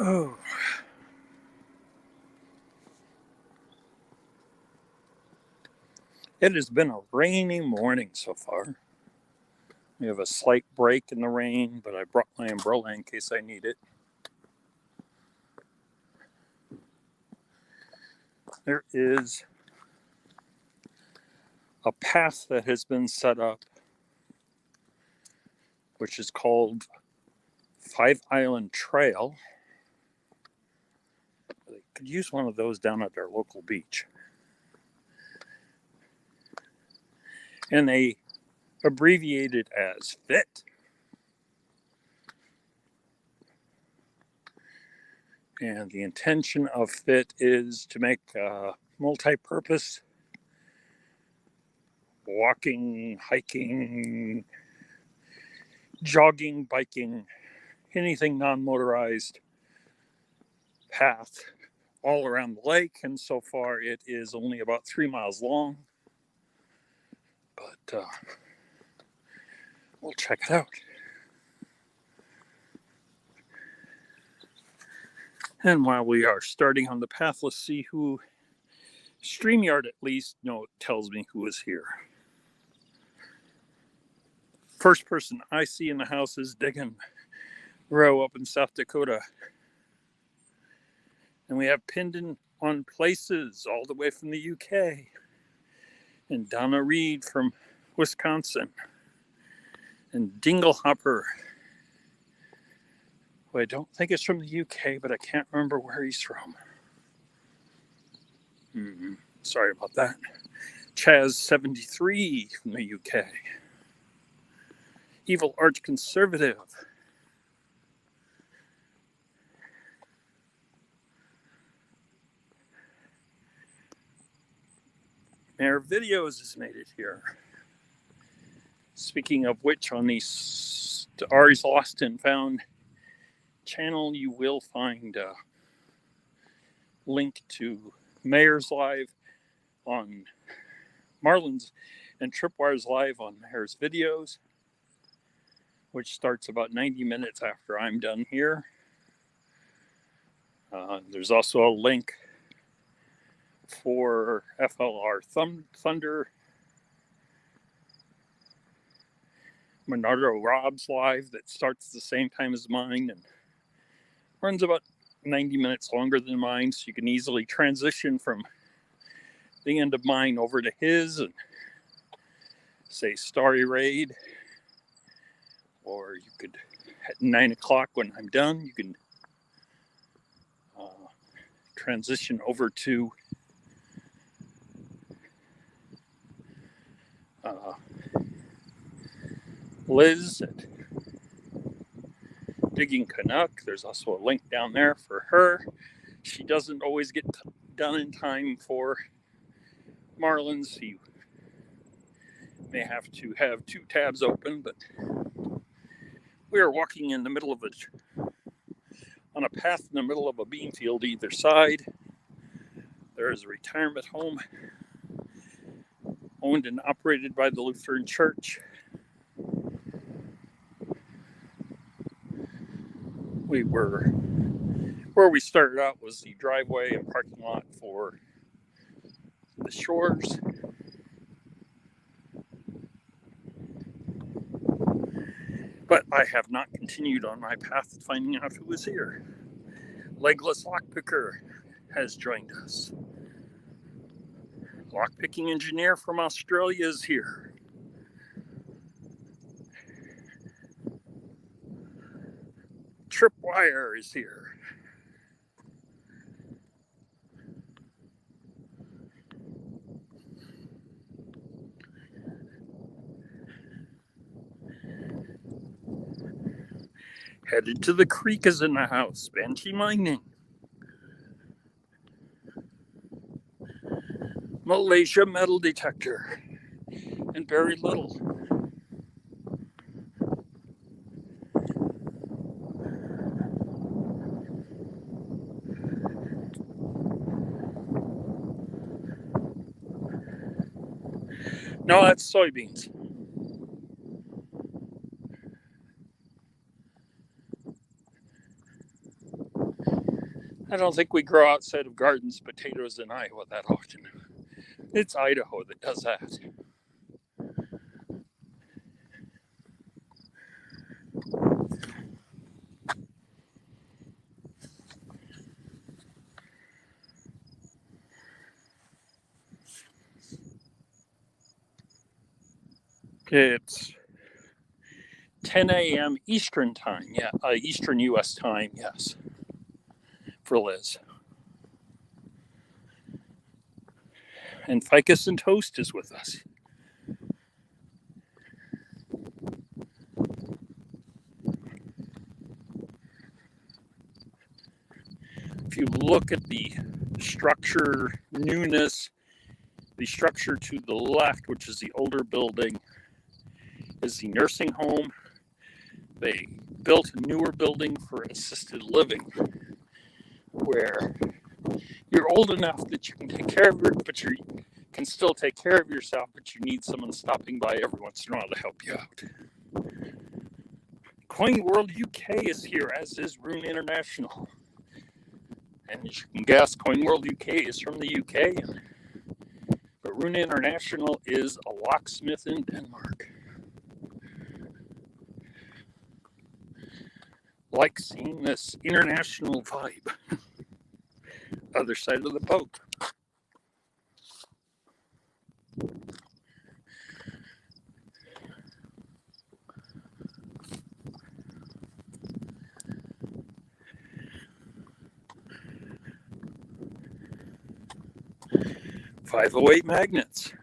Oh. It has been a rainy morning so far. We have a slight break in the rain, but I brought my umbrella in case I need it. There is a path that has been set up, which is called Five Island Trail. They could use one of those down at our local beach. And they abbreviate it as FIT. And the intention of FIT is to make multi-purpose walking, hiking, jogging, biking, anything non-motorized path all around the lake. And so far it is only about 3 miles long. But we'll check it out. And while we are starting on the path, let's see who, StreamYard at least, tells me who is here. First person I see in the house is Digging Row up in South Dakota. And we have pinned on places all the way from the UK. And Donna Reed from Wisconsin. And Dinglehopper, who I don't think is from the UK, but I can't remember where he's from. Sorry about that. Chaz73 from the UK. Evil Arch Conservative. MAERvideos has made it here. Speaking of which, on the Starry's Lost and Found channel, you will find a link to Mayor's Live on Marlon's and Tripwire's Live on MAERvideos, which starts about 90 minutes after I'm done here. There's also a link for FLR Thunder, Bernardo Rob's live that starts the same time as mine and runs about 90 minutes longer than mine, so you can easily transition from the end of mine over to his and say Starry Raid, or you could at 9 o'clock when I'm done, you can transition over to Liz at DiggingCanuck. There's also a link down there for her. She doesn't always get done in time for Marlon's. He may have to have 2 tabs open, but we are walking in the middle of on a path in the middle of a bean field either side. There is a retirement home owned and operated by the Lutheran Church. Where we started out was the driveway and parking lot for the Shores. But I have not continued on my path to finding out who is here. Legless Lockpicker has joined us. Lockpicking engineer from Australia is here. Tripwire is here. Headed to the Creek is in the house. Banshee Mining. Malaysia Metal Detector. And very little. No, that's soybeans. I don't think we grow outside of gardens potatoes in Iowa that often. It's Idaho that does that. It's 10 a.m. Eastern time, Eastern U.S. time, yes, for Liz. And Ficus and Toast is with us. If you look at the structure newness, the structure to the left, which is the older building, is the nursing home. They built a newer building for assisted living where you're old enough that you can take care of it, but you can still take care of yourself, but you need someone stopping by every once in a while to help you out. Coin World UK is here, as is Rune International. And as you can guess, Coin World UK is from the UK, but Rune International is a locksmith in Denmark. Like seeing this international vibe. Other side of the boat. .508 Magnets.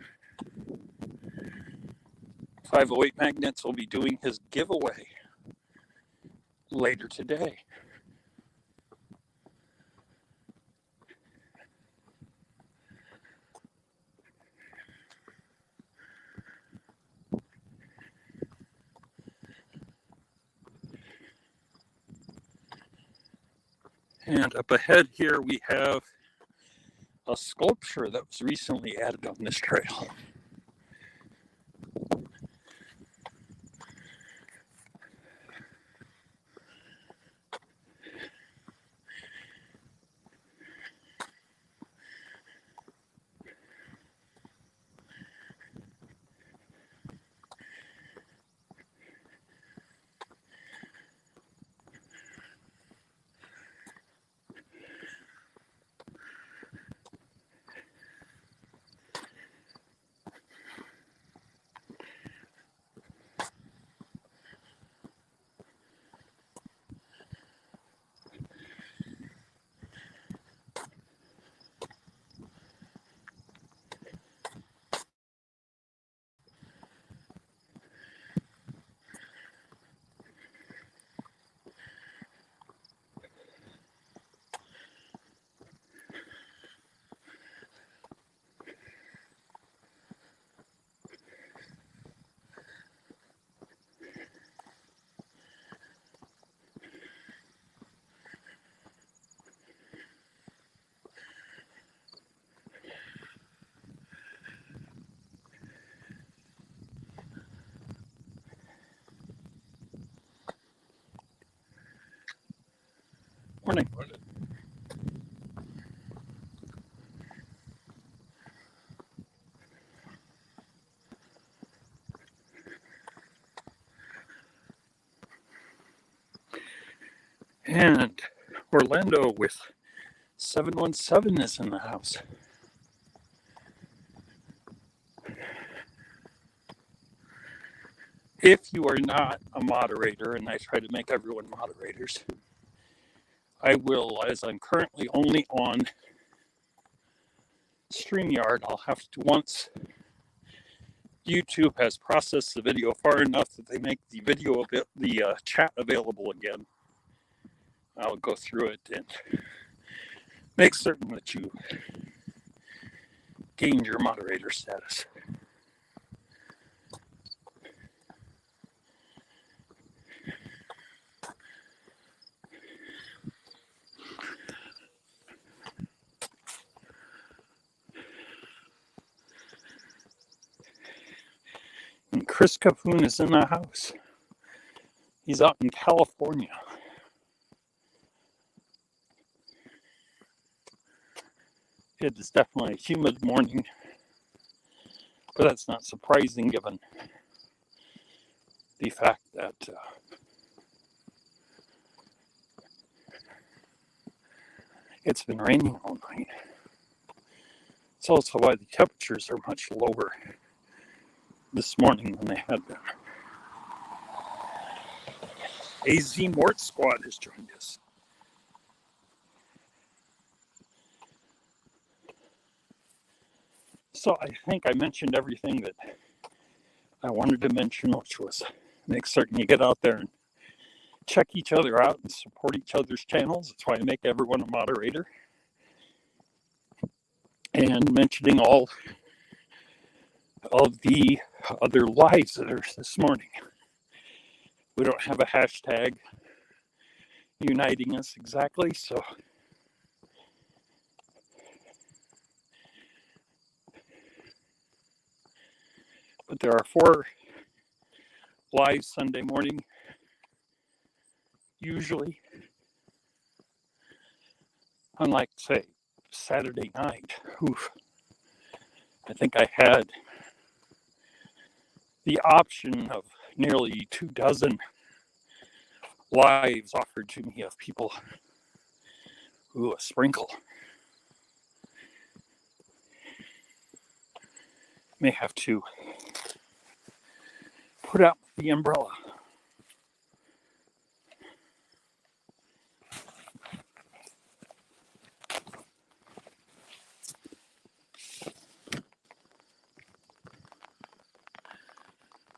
508 Magnets will be doing his giveaway later today. And up ahead here we have a sculpture that was recently added on this trail. Morning. And Orlando with 717 is in the house. If you are not a moderator, and I try to make everyone moderators, I will, as I'm currently only on StreamYard, I'll have to, once YouTube has processed the video far enough that they make the video of it, the chat available again, I'll go through it and make certain that you gain your moderator status. And Chris Capoon is in the house. He's out in California. It is definitely a humid morning, but that's not surprising given the fact that it's been raining all night. It's also why the temperatures are much lower this morning than they had been. AZ Mort Squad has joined us. So I think I mentioned everything that I wanted to mention, which was make certain you get out there and check each other out and support each other's channels. That's why I make everyone a moderator. And mentioning all of the other lives that are this morning. We don't have a hashtag uniting us exactly, so but there are 4 lives Sunday morning, usually, unlike, say, Saturday night. Oof. I think I had the option of nearly 24 lives offered to me of people. Ooh, a sprinkle. May have to put out the umbrella.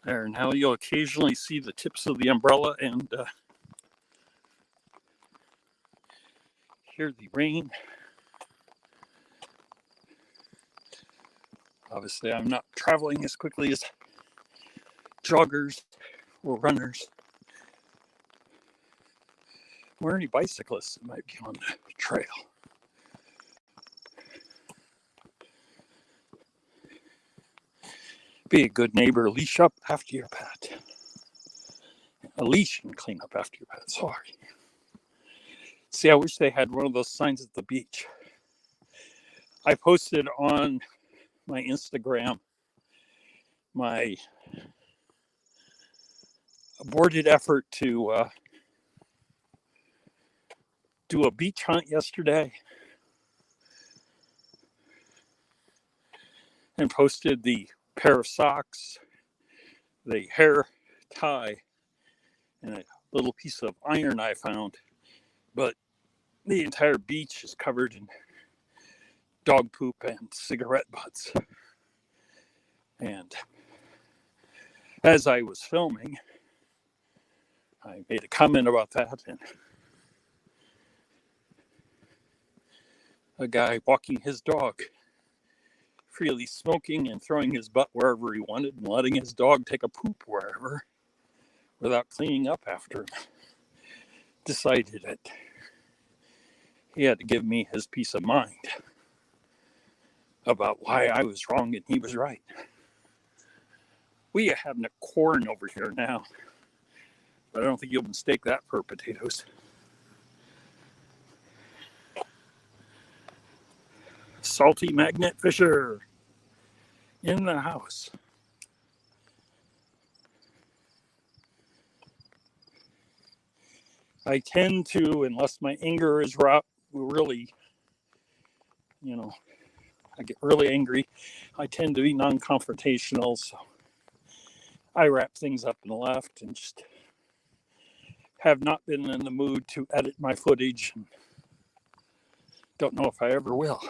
There, now you'll occasionally see the tips of the umbrella and hear the rain. Obviously, I'm not traveling as quickly as joggers or runners or any bicyclists that might be on the trail. Be a good neighbor, leash up after your pet. A leash and clean up after your pet, sorry. See, I wish they had one of those signs at the beach. I posted on my Instagram my aborted effort to do a beach hunt yesterday and posted the pair of socks, the hair tie, and a little piece of iron I found. But the entire beach is covered in dog poop and cigarette butts. And as I was filming, I made a comment about that, and a guy walking his dog, freely smoking and throwing his butt wherever he wanted and letting his dog take a poop wherever without cleaning up after him, decided that he had to give me his peace of mind about why I was wrong and he was right. We are having a corn over here now, but I don't think you'll mistake that for potatoes. Salty Magnet Fisher in the house. I tend to, unless my anger is really, I get really angry, I tend to be non-confrontational, so I wrap things up and left and just have not been in the mood to edit my footage and don't know if I ever will.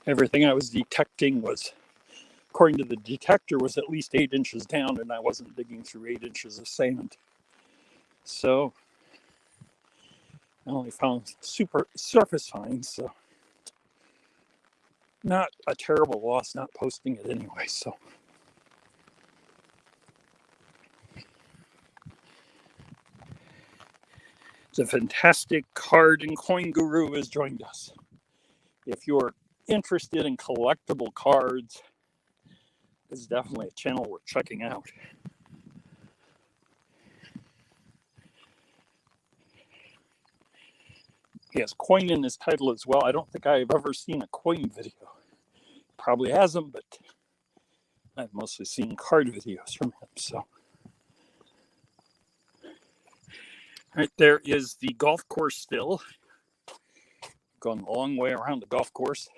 Everything I was detecting was, according to the detector, was at least 8 inches down, and I wasn't digging through 8 inches of sand. So I only found super surface finds, so not a terrible loss not posting it anyway. So The fantastic card and coin guru has joined us. If you're interested in collectible cards, this is definitely a channel worth checking out. He has coin in his title as well. I don't think I've ever seen a coin video. Probably hasn't, but I've mostly seen card videos from him. So, right there is the golf course still. Going a long way around the golf course.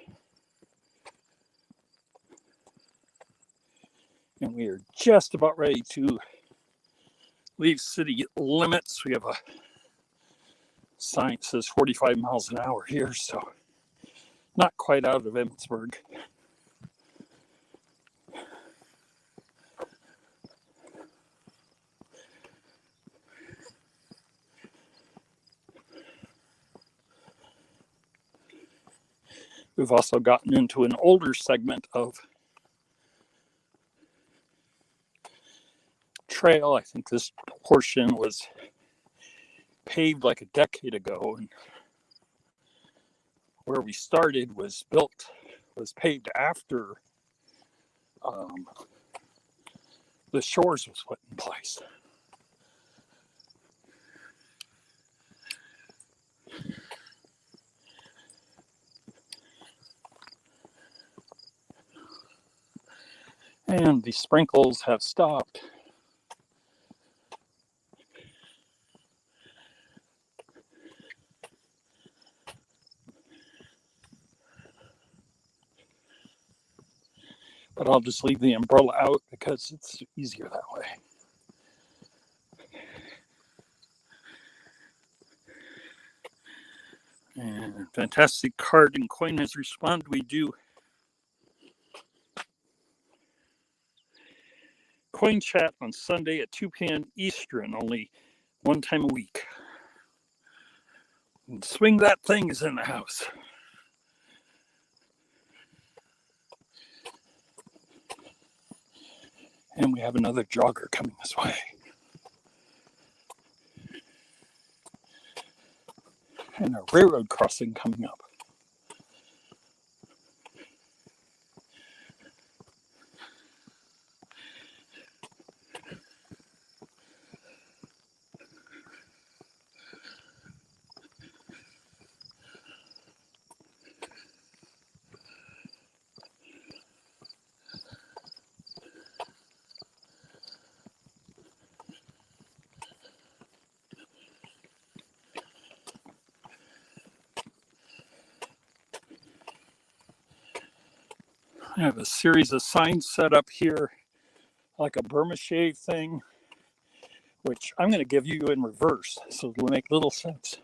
And we are just about ready to leave city limits. We have a sign that says 45 miles an hour here, so not quite out of Emmetsburg. We've also gotten into an older segment of trail. I think this portion was paved like a decade ago, and where we started was paved after the shores was put in place. And the sprinkles have stopped. But I'll just leave the umbrella out because it's easier that way. And fantastic card and coin has responded. We do coin chat on Sunday at 2 p.m. Eastern, only one time a week. And Swing That Thing is in the house. And we have another jogger coming this way. And a railroad crossing coming up. I have a series of signs set up here, like a Burma shave thing, which I'm going to give you in reverse, so it'll make little sense.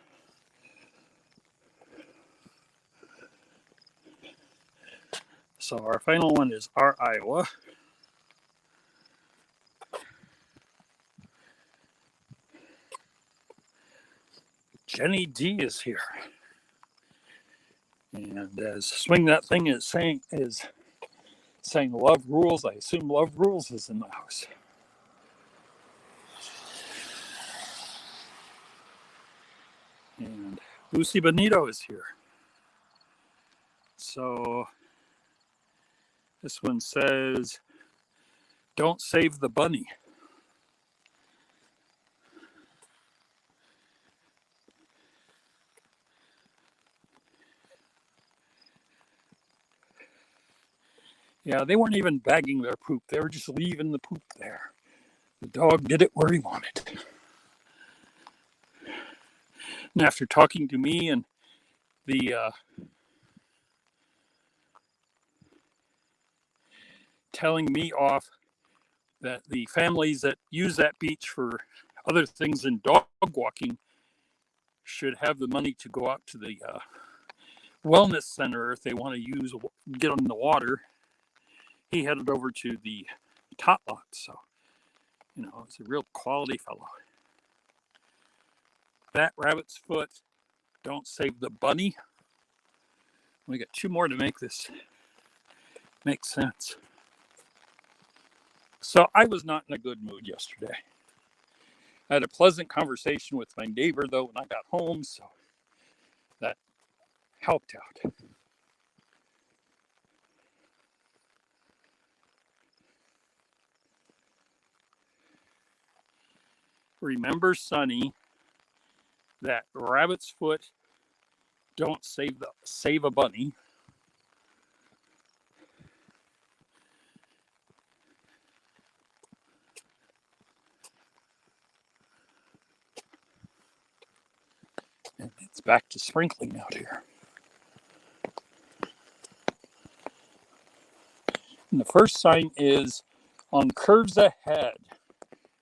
So our final one is our Iowa. Jenny D is here. And as Swing That Thing is saying love rules, I assume Love Rules is in the house. And Lucy Benito is here. So this one says, don't save the bunny. Yeah, they weren't even bagging their poop. They were just leaving the poop there. The dog did it where he wanted. And after talking to me and the telling me off that the families that use that beach for other things than dog walking should have the money to go out to the wellness center if they want to get on the water, he headed over to the tot lot. So, it's a real quality fellow. That rabbit's foot, don't save the bunny. We got two more to make this make sense. So I was not in a good mood yesterday. I had a pleasant conversation with my neighbor, though, when I got home, so that helped out. Remember, Sonny, that rabbit's foot don't save a bunny. And it's back to sprinkling out here. And the first sign is on curves ahead.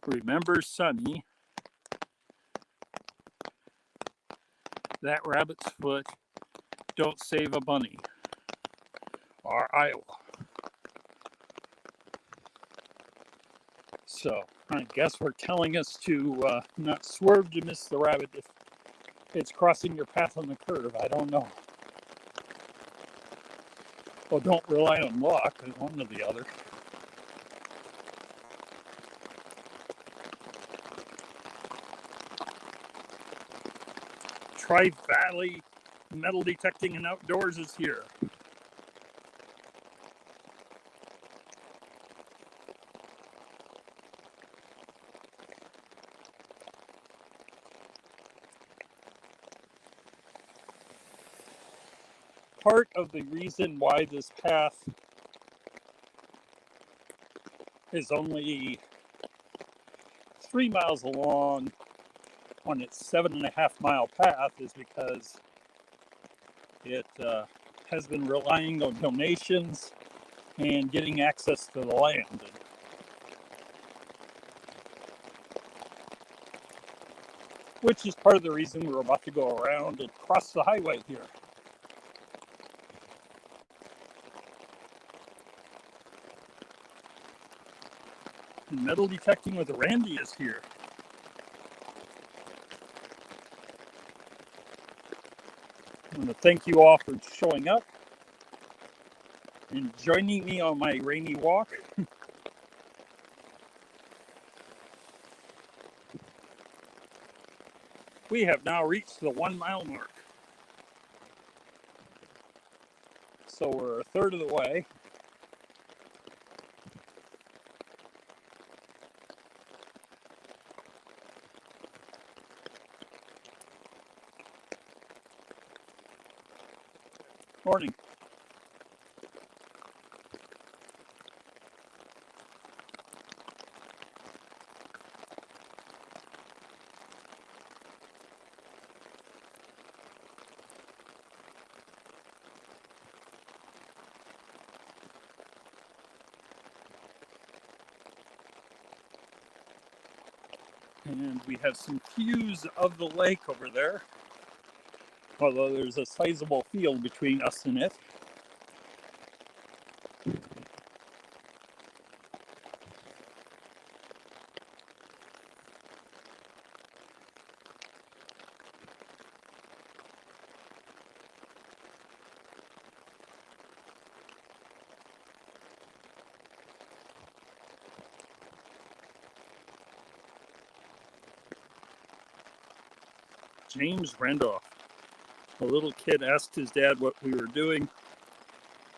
Remember, Sonny, that rabbit's foot don't save a bunny. Or Iowa. So I guess we're telling us to not swerve to miss the rabbit if it's crossing your path on the curve. I don't know. Well, don't rely on luck, one or the other. Tri-Valley Metal Detecting and Outdoors is here. Part of the reason why this path is only 3 miles long on its 7.5-mile path is because it has been relying on donations and getting access to the land. Which is part of the reason we're about to go around and cross the highway here. And Metal Detecting with Randy is here. I want to thank you all for showing up and joining me on my rainy walk. We have now reached the 1 mile mark. So we're a third of the way. Morning. And we have some views of the lake over there, although there's a sizable field between us and it. James Randolph. A little kid asked his dad what we were doing.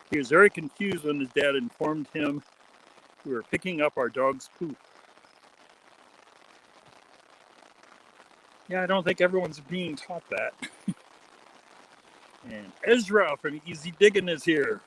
He was very confused when his dad informed him we were picking up our dog's poop. Yeah, I don't think everyone's being taught that. And Ezra from Easy Digging is here.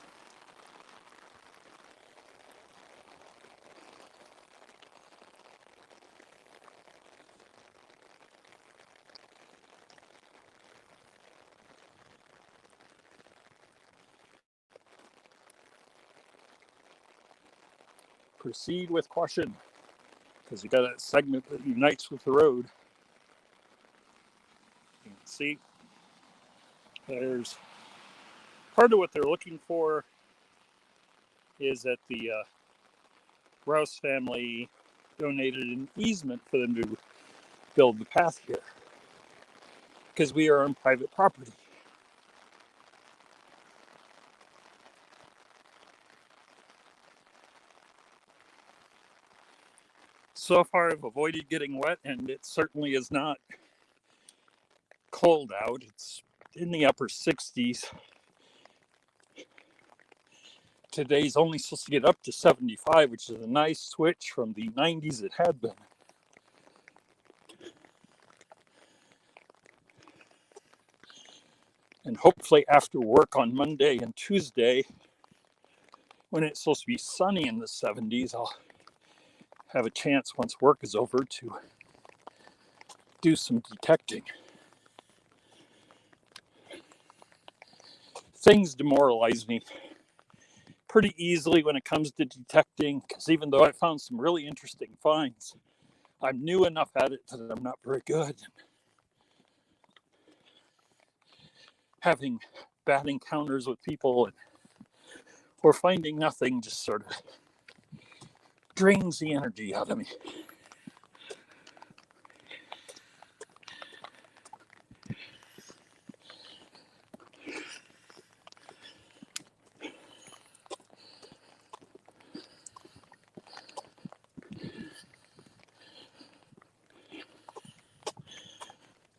Proceed with caution, because you got that segment that unites with the road. You can see there's part of what they're looking for is that the Rouse family donated an easement for them to build the path here, because we are on private property. So far, I've avoided getting wet, and it certainly is not cold out. It's in the upper 60s. Today's only supposed to get up to 75, which is a nice switch from the 90s it had been. And hopefully after work on Monday and Tuesday, when it's supposed to be sunny in the 70s, I'll have a chance once work is over to do some detecting. Things demoralize me pretty easily when it comes to detecting, because even though I found some really interesting finds, I'm new enough at it that I'm not very good. Having bad encounters with people or finding nothing just sort of drains the energy out of me.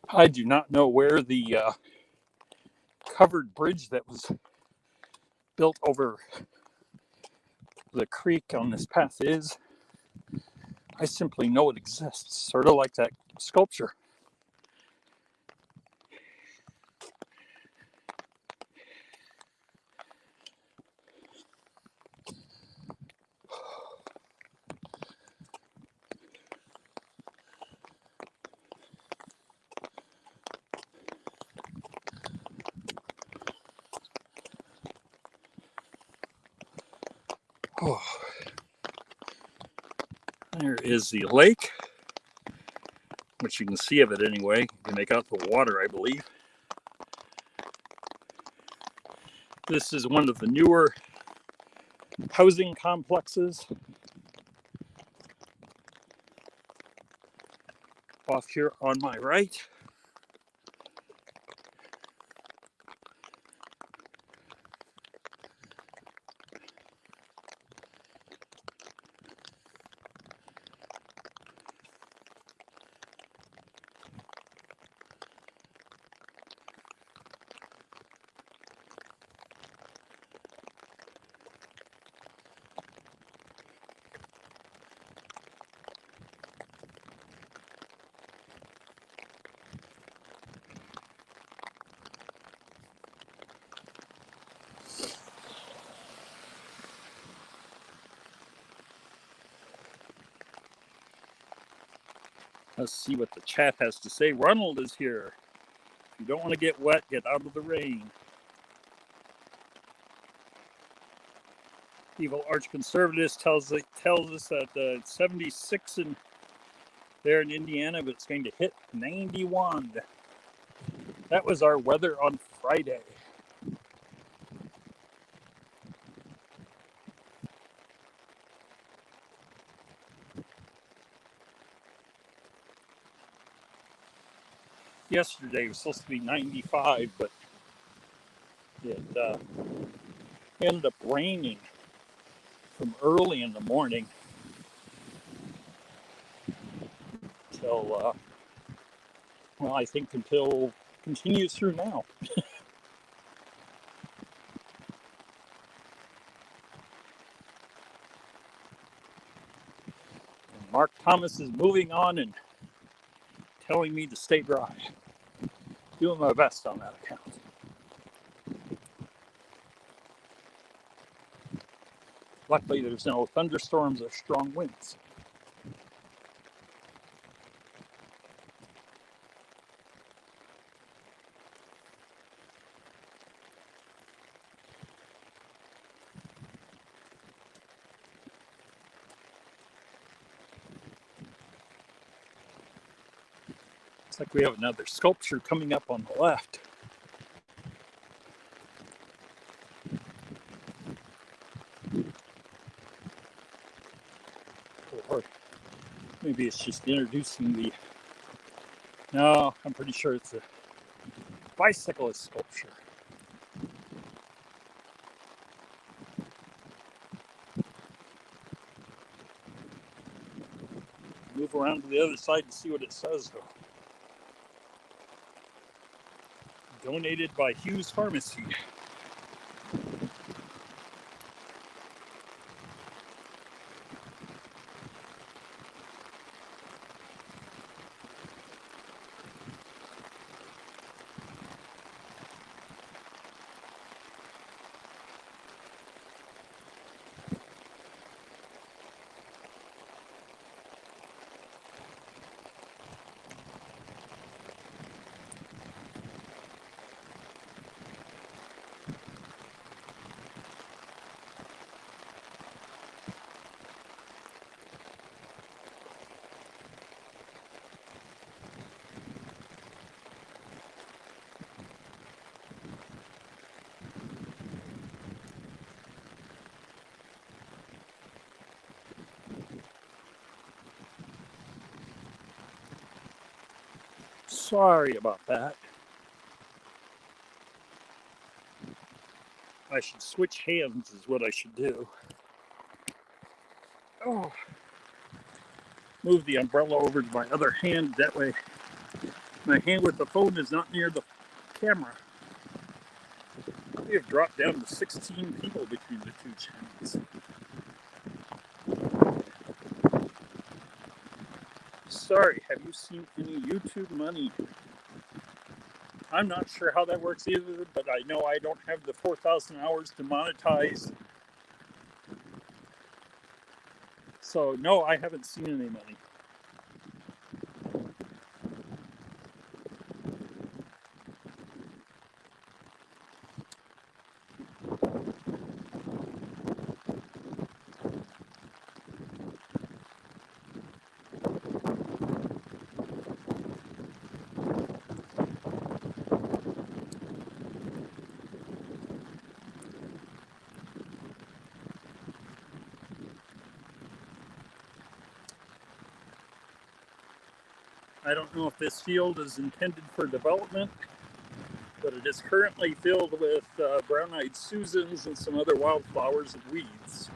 I do not know where the covered bridge that was built over the creek on this path is. I simply know it exists, sort of like that sculpture. Oh. There is the lake, which you can see of it anyway. You can make out the water, I believe. This is one of the newer housing complexes off here on my right. Let's see what the chat has to say. Ronald is here. If you don't want to get wet, get out of the rain. Evil Arch Conservatist tells us that it's 76 there in Indiana, but it's going to hit 91. That was our weather on Friday. Yesterday was supposed to be 95, but it ended up raining from early in the morning till, well, I think until continues through now. Mark Thomas is moving on and telling me to stay dry. Doing my best on that account. Luckily, there's no thunderstorms or strong winds. Looks like we have another sculpture coming up on the left. Or maybe it's just introducing the... No, I'm pretty sure it's a bicyclist sculpture. Move around to the other side and see what it says, though. Donated by Hughes Pharmacy. Sorry about that. I should switch hands is what I should do. Oh. Move the umbrella over to my other hand. That way my hand with the phone is not near the camera. We have dropped down to 16 people between the two channels. Sorry, have you seen any YouTube money? I'm not sure how that works either, but I know I don't have the 4,000 hours to monetize. So no, I haven't seen any money. I don't know if this field is intended for development, but it is currently filled with brown-eyed Susans and some other wildflowers and weeds.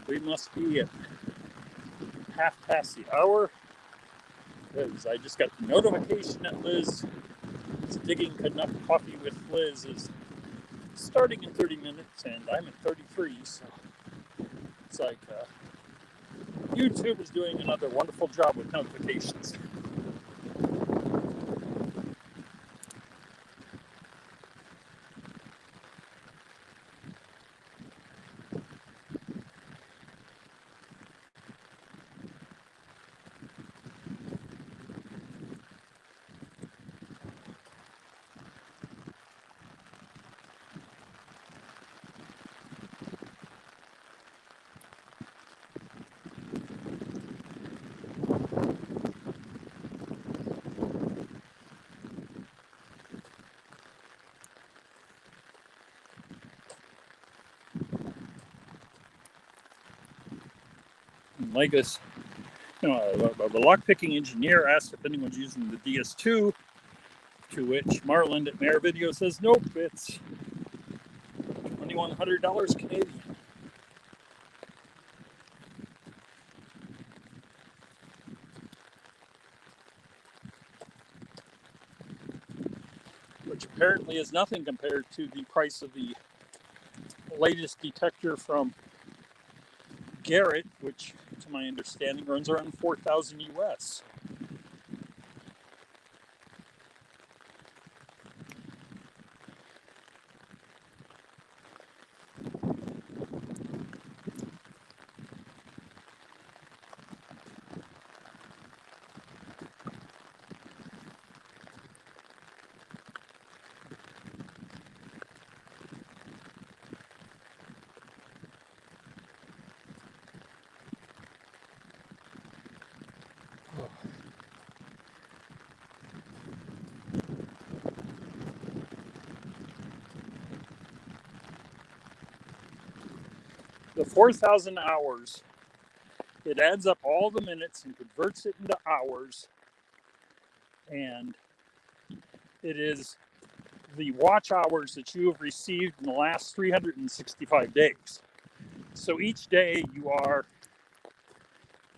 We must be at 1:30 because I just got the notification that Liz is DiggingCanuck Coffee with Liz is starting in 30 minutes and I'm at 33, so it's like YouTube is doing another wonderful job with notifications. Like this, the lockpicking engineer asked if anyone's using the DS2, to which Marlon at MAERvideos says, nope, it's $2,100 Canadian. Which apparently is nothing compared to the price of the latest detector from Garrett, which, to my understanding, runs around $4,000 US. The 4,000 hours, it adds up all the minutes and converts it into hours, and it is the watch hours that you have received in the last 365 days. So each day you are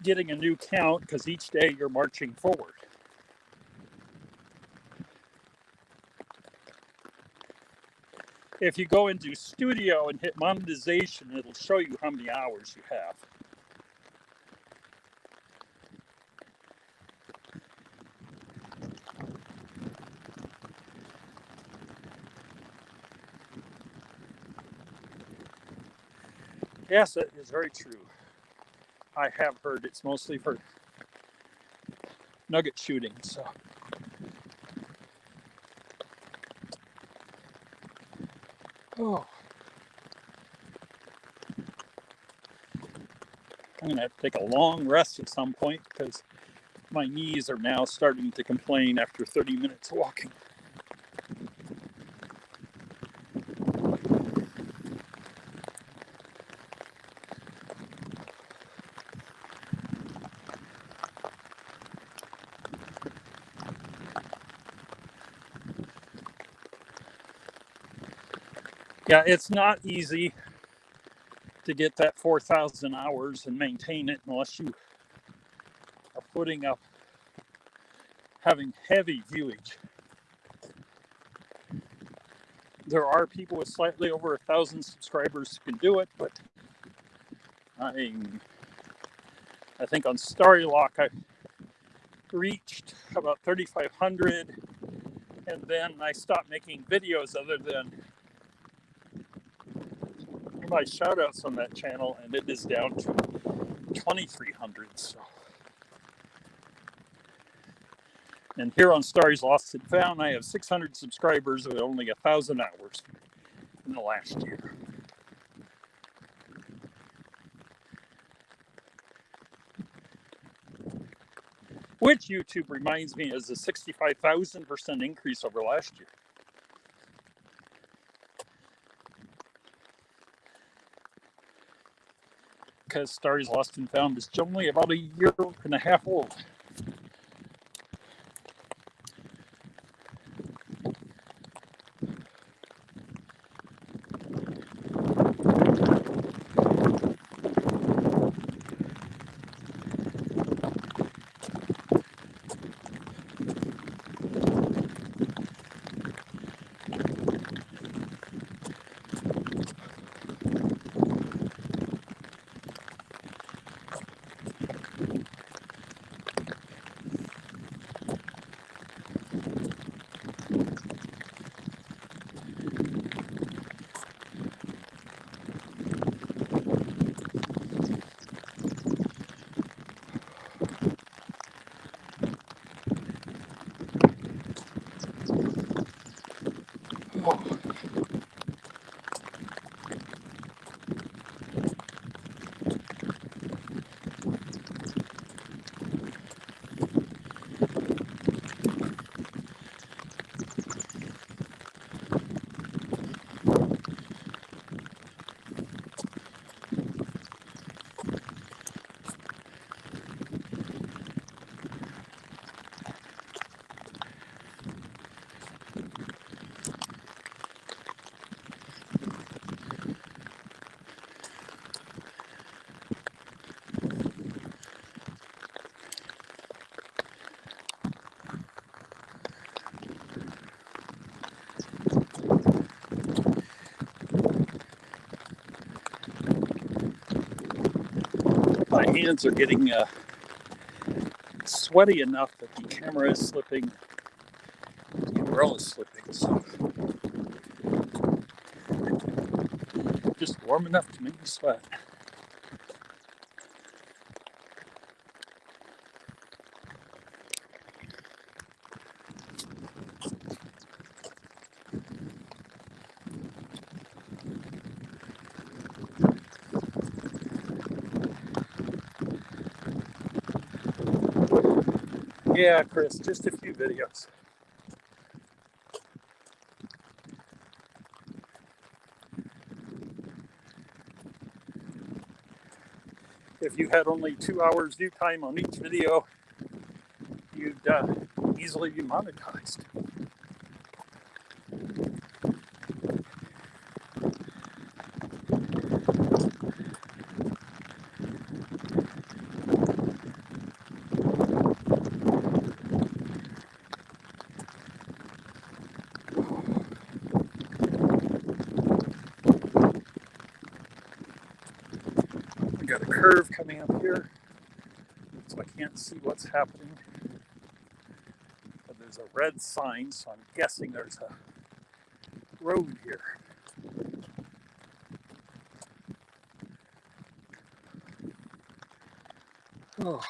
getting a new count because each day you're marching forward. If you go into Studio and hit monetization, it'll show you how many hours you have. Yes, it is very true. I have heard it's mostly for nugget shooting, so. Oh. I'm going to have to take a long rest at some point because my knees are now starting to complain after 30 minutes walking. Yeah, it's not easy to get that 4,000 hours and maintain it unless you are putting up, having heavy viewage. There are people with slightly over 1,000 subscribers who can do it, but I think on Starrylock I reached about 3,500, and then I stopped making videos other than my shoutouts on that channel, and it is down to 2,300. So, and here on Starry's Lost and Found, I have 600 subscribers with only 1,000 hours in the last year. Which YouTube reminds me is a 65,000% increase over last year. Because Starry's Lost and Found is only about a year and a half old. My hands are getting sweaty enough that the camera is slipping, the umbrella is slipping, so just warm enough to make me sweat. Yeah, Chris, just a few videos. If you had only 2 hours view time on each video, you'd easily be monetized. We got a curve coming up here, so I can't see what's happening. But there's a red sign, so I'm guessing there's a road here. Oh.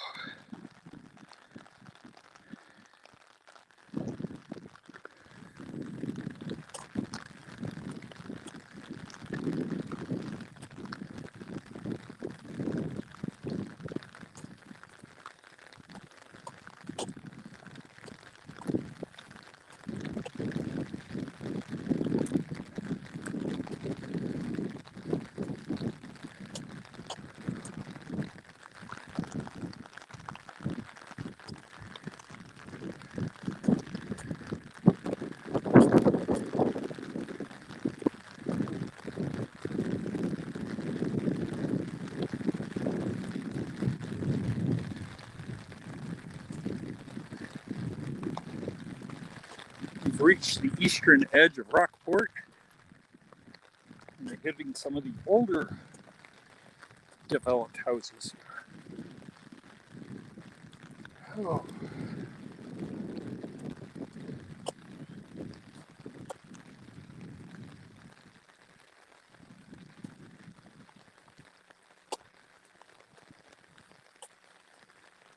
We've reached the eastern edge of Rockport, and we're hitting some of the older developed houses. Oh.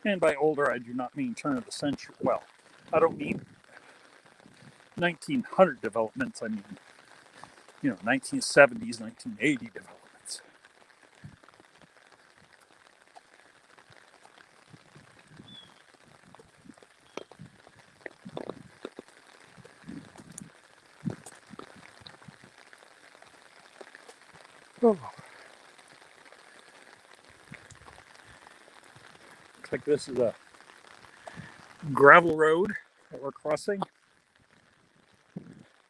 And by older, I do not mean turn of the century. Well, I don't mean 1900 developments. I mean, 1970s, 1980 developments. Oh. Looks like this is a gravel road that we're crossing.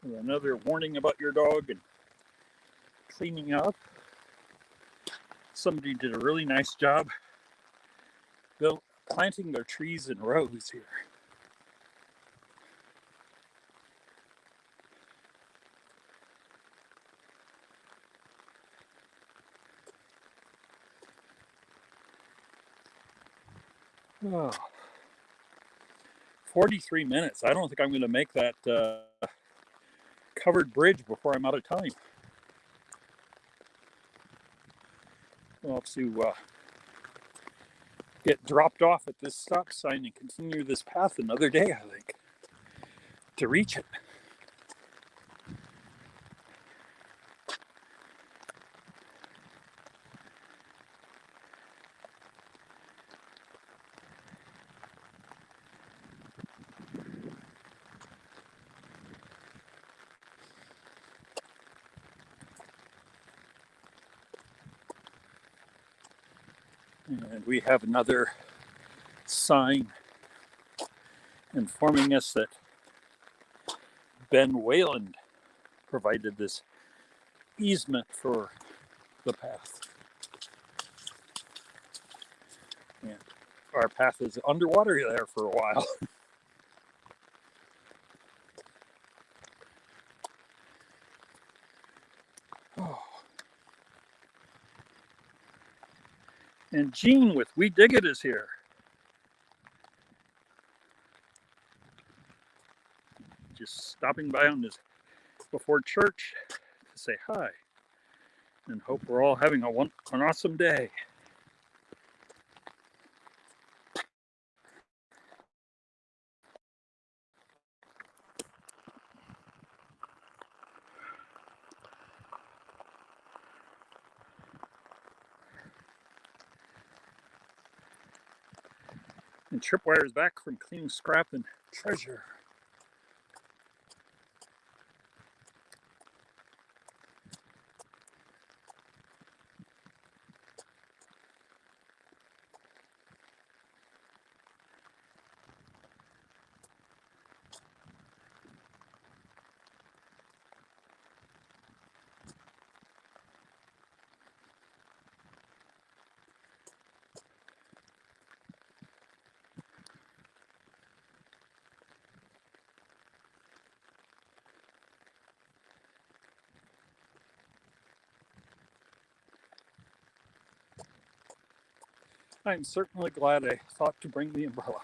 With another warning about your dog and cleaning up. Somebody did a really nice job planting their trees in rows here. Oh. 43 minutes. I don't think I'm going to make that covered bridge before I'm out of time. We'll have to get dropped off at this stop sign and continue this path another day, I think, to reach it. And we have another sign informing us that Ben Wayland provided this easement for the path. And our path is underwater there for a while. Oh. And Gene with We Dig It is here. Just stopping by on this before church to say hi and hope we're all having an awesome day. And Tripwire is back from cleaning scrap and treasure. I'm certainly glad I thought to bring the umbrella.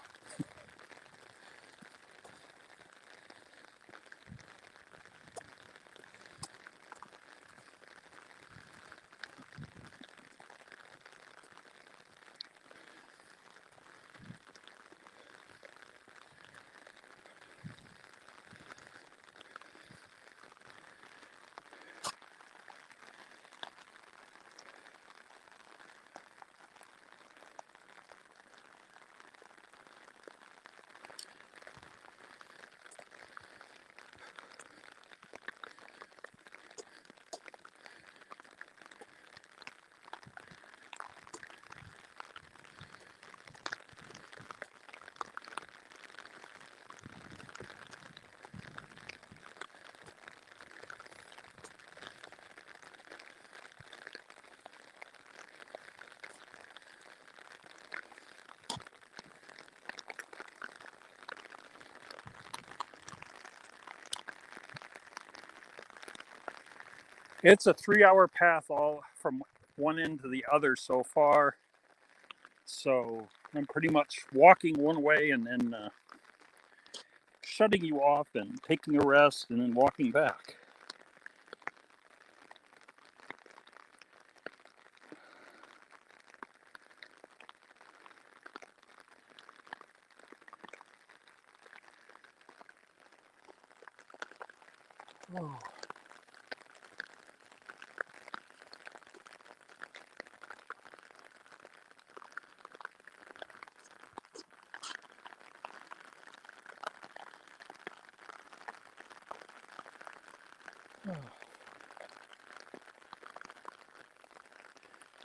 It's a 3-hour path all from one end to the other so far. So I'm pretty much walking one way and then shutting you off and taking a rest and then walking back. Oh.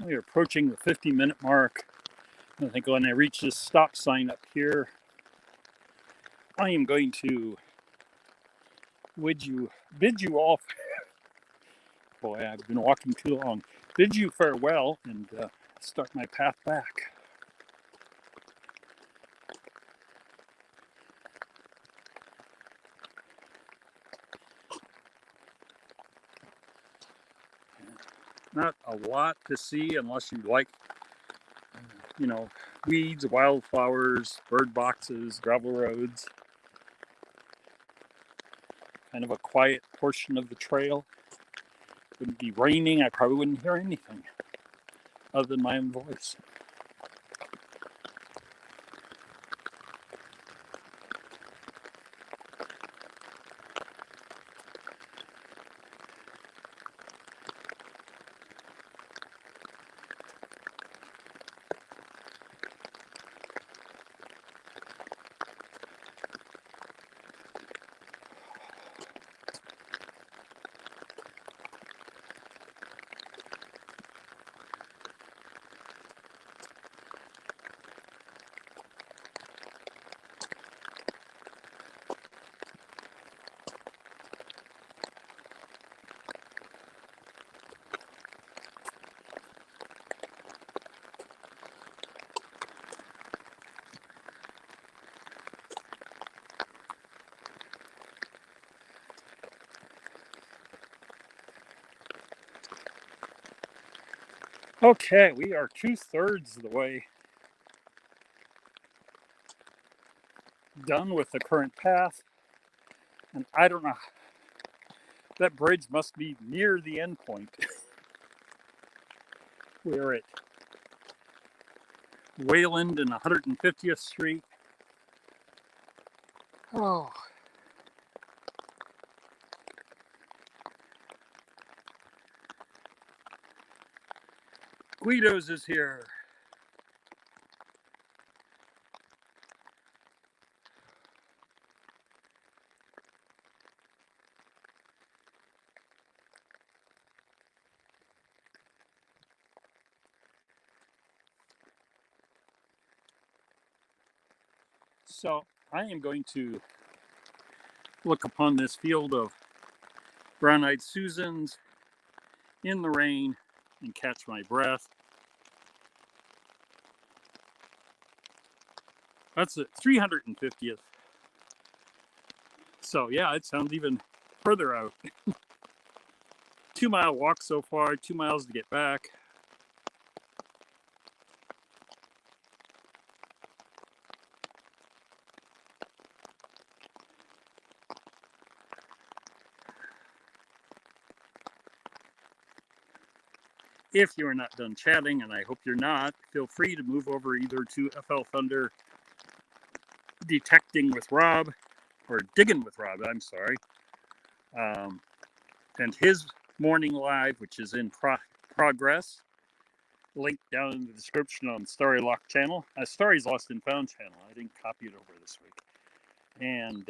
We're approaching the 50-minute mark. I think when I reach this stop sign up here, I am going to bid you all. Boy, I've been walking too long. Bid you farewell and start my path back. Not a lot to see unless you like, weeds, wildflowers, bird boxes, gravel roads. Kind of a quiet portion of the trail. It wouldn't be raining, I probably wouldn't hear anything other than my own voice. Okay, we are 2/3 of the way done with the current path. And I don't know, that bridge must be near the end point. We're at Wayland and 150th Street. Oh. Guido's is here. So I am going to look upon this field of brown-eyed Susans in the rain and catch my breath. That's the 350th. So yeah, it sounds even further out. 2-mile walk so far, 2 miles to get back. If you are not done chatting, and I hope you're not, feel free to move over either to FL Thunder Detecting with Rob, or Digging with Rob, I'm sorry. And his morning live, which is in progress. Link down in the description on Starrylock channel. Starry's Lost and Found channel. I didn't copy it over this week. And,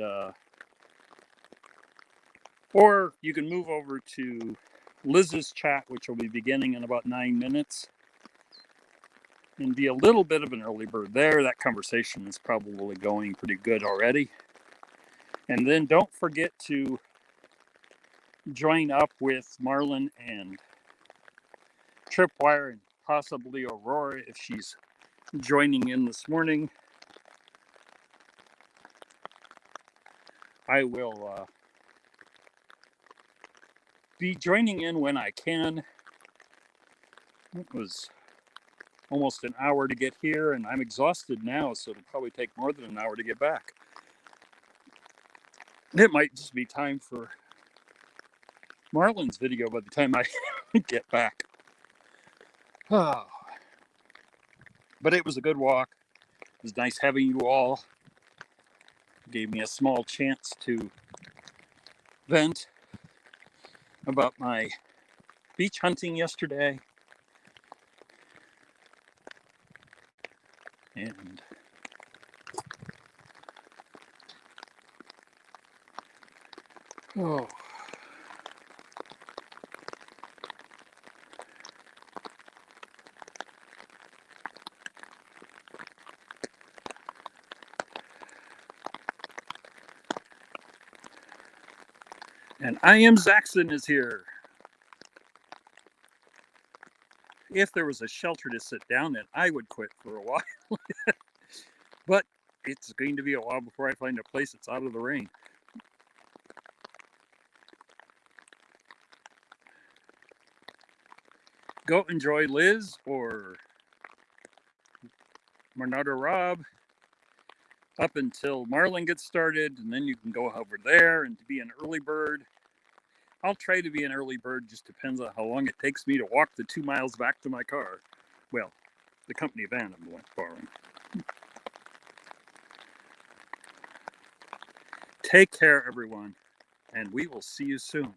or you can move over to Liz's chat, which will be beginning in about 9 minutes, and be a little bit of an early bird there. That conversation is probably going pretty good already. And then don't forget to join up with Marlin and Tripwire and possibly Aurora if she's joining in this morning. I will be joining in when I can. It was almost an hour to get here, and I'm exhausted now, so it'll probably take more than an hour to get back. It might just be time for Marlin's video by the time I get back. Oh. But it was a good walk. It was nice having you all. It gave me a small chance to vent about my beach hunting yesterday. And oh. And I Am Zaxxon is here. If there was a shelter to sit down in, I would quit for a while. But it's going to be a while before I find a place that's out of the rain. Go enjoy Liz or Bernardo Rob up until Marlin gets started, and then you can go over there and be an early bird. I'll try to be an early bird, just depends on how long it takes me to walk the 2 miles back to my car. Well, the company van I'm borrowing. Take care, everyone, and we will see you soon.